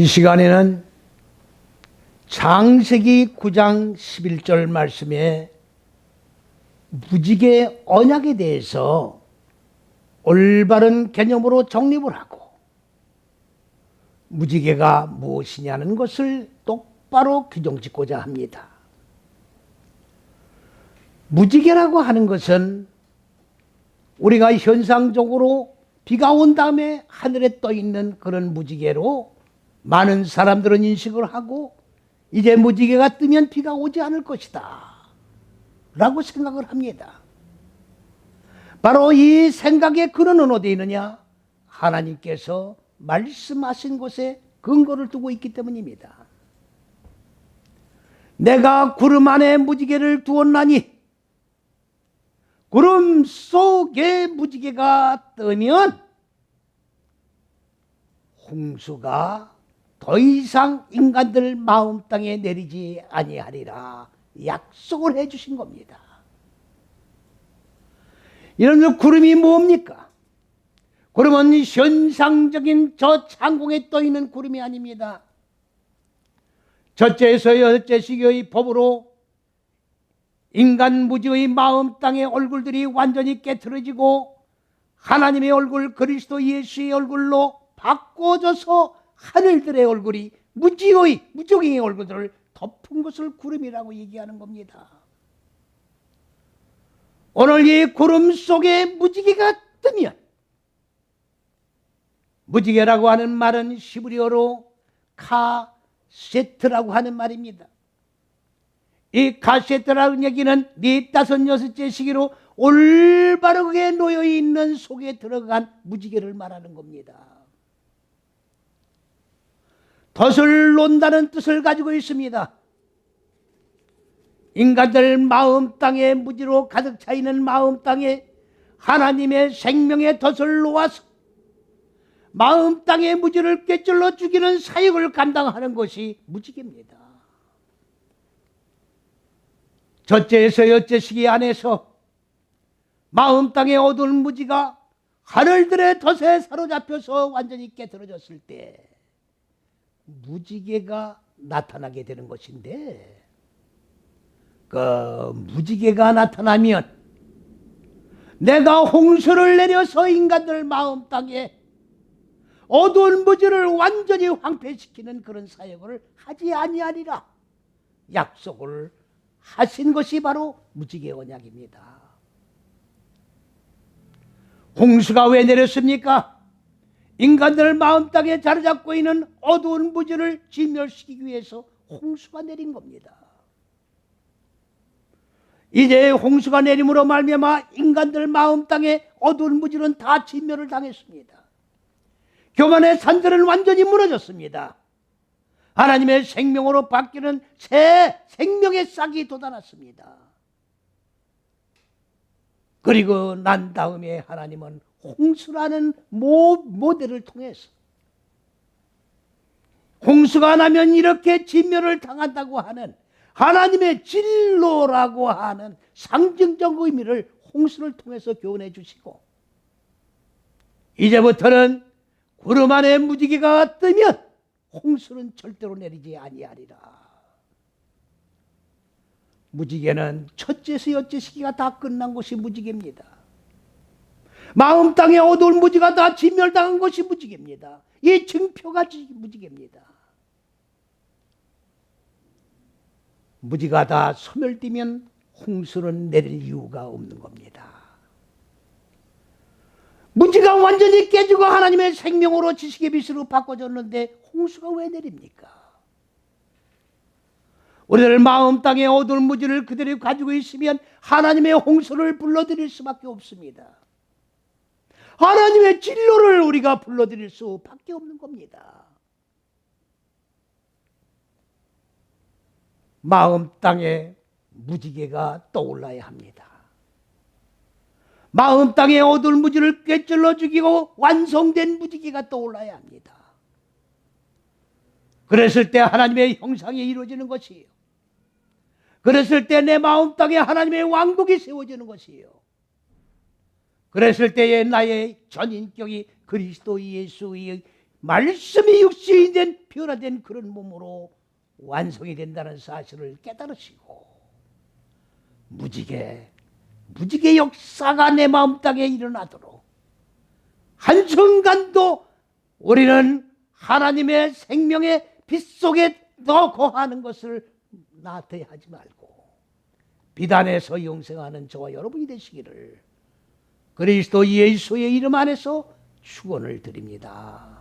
이 시간에는 창세기 9장 11절 말씀에 무지개 언약에 대해서 올바른 개념으로 정립을 하고 무지개가 무엇이냐는 것을 똑바로 규정짓고자 합니다. 무지개라고 하는 것은 우리가 현상적으로 비가 온 다음에 하늘에 떠 있는 그런 무지개로 많은 사람들은 인식을 하고 이제 무지개가 뜨면 비가 오지 않을 것이다 라고 생각을 합니다. 바로 이 생각의 근원은 어디에 있느냐? 하나님께서 말씀하신 곳에 근거를 두고 있기 때문입니다. 내가 구름 안에 무지개를 두었나니 구름 속에 무지개가 뜨면 홍수가 더 이상 인간들 마음 땅에 내리지 아니하리라 약속을 해 주신 겁니다. 이런 구름이 뭡니까? 구름은 현상적인 저 창공에 떠 있는 구름이 아닙니다. 첫째에서 여섯째 시기의 법으로 인간 무지의 마음 땅의 얼굴들이 완전히 깨트려지고 하나님의 얼굴 그리스도 예수의 얼굴로 바꿔져서 하늘들의 얼굴이 무적의 얼굴들을 덮은 것을 구름이라고 얘기하는 겁니다. 오늘 이 구름 속에 무지개가 뜨면, 무지개라고 하는 말은 히브리어로 카세트라고 하는 말입니다. 이 카세트라는 얘기는 4, 5, 6째 시기로 올바르게 놓여있는 속에 들어간 무지개를 말하는 겁니다. 덫을 놓는다는 뜻을 가지고 있습니다. 인간들 마음 땅에 무지로 가득 차 있는 마음 땅에 하나님의 생명의 덫을 놓아서 마음 땅의 무지를 꿰찔러 죽이는 사역을 감당하는 것이 무지개입니다. 첫째에서 여째 시기 안에서 마음 땅의 어두운 무지가 하늘들의 덫에 사로잡혀서 완전히 깨트려졌을 때 무지개가 나타나게 되는 것인데, 그 무지개가 나타나면 내가 홍수를 내려서 인간들 마음 땅에 어두운 무지를 완전히 황폐시키는 그런 사역을 하지 아니하리라 약속을 하신 것이 바로 무지개 언약입니다. 홍수가 왜 내렸습니까? 인간들 마음 땅에 자리 잡고 있는 어두운 무지를 진멸시키기 위해서 홍수가 내린 겁니다. 이제 홍수가 내림으로 말미암아 인간들 마음 땅에 어두운 무지는 다 진멸을 당했습니다. 교만의 산들은 완전히 무너졌습니다. 하나님의 생명으로 바뀌는 새 생명의 싹이 돋아났습니다. 그리고 난 다음에 하나님은 홍수라는 모델을 통해서 홍수가 나면 이렇게 진멸을 당한다고 하는 하나님의 진로라고 하는 상징적 의미를 홍수를 통해서 교훈해 주시고, 이제부터는 구름 안에 무지개가 뜨면 홍수는 절대로 내리지 아니하리라. 무지개는 첫째에서 여째 시기가 다 끝난 것이 무지개입니다. 마음 땅에 어두운 무지가 다 진멸당한 것이 무지개입니다. 이 증표가 무지개입니다. 무지가 다 소멸되면 홍수는 내릴 이유가 없는 겁니다. 무지가 완전히 깨지고 하나님의 생명으로 지식의 빛으로 바꿔졌는데 홍수가 왜 내립니까? 우리들 마음 땅에 어두운 무지를 그대로 가지고 있으면 하나님의 홍수를 불러들일 수밖에 없습니다. 하나님의 진로를 우리가 불러들일 수밖에 없는 겁니다. 마음 땅에 무지개가 떠올라야 합니다. 마음 땅에 어두운 무지를 꿰찔러 죽이고 완성된 무지개가 떠올라야 합니다. 그랬을 때 하나님의 형상이 이루어지는 것이에요. 그랬을 때 내 마음 땅에 하나님의 왕국이 세워지는 것이에요. 그랬을 때에 나의 전인격이 그리스도 예수의 말씀이 육신이 된 변화된 그런 몸으로 완성이 된다는 사실을 깨달으시고 무지개 역사가 내 마음 땅에 일어나도록 한순간도 우리는 하나님의 생명의 빛 속에 더 거하는 것을 나태하지 말고 비단에서 영생하는 저와 여러분이 되시기를 그리스도 예수의 이름 안에서 축원을 드립니다.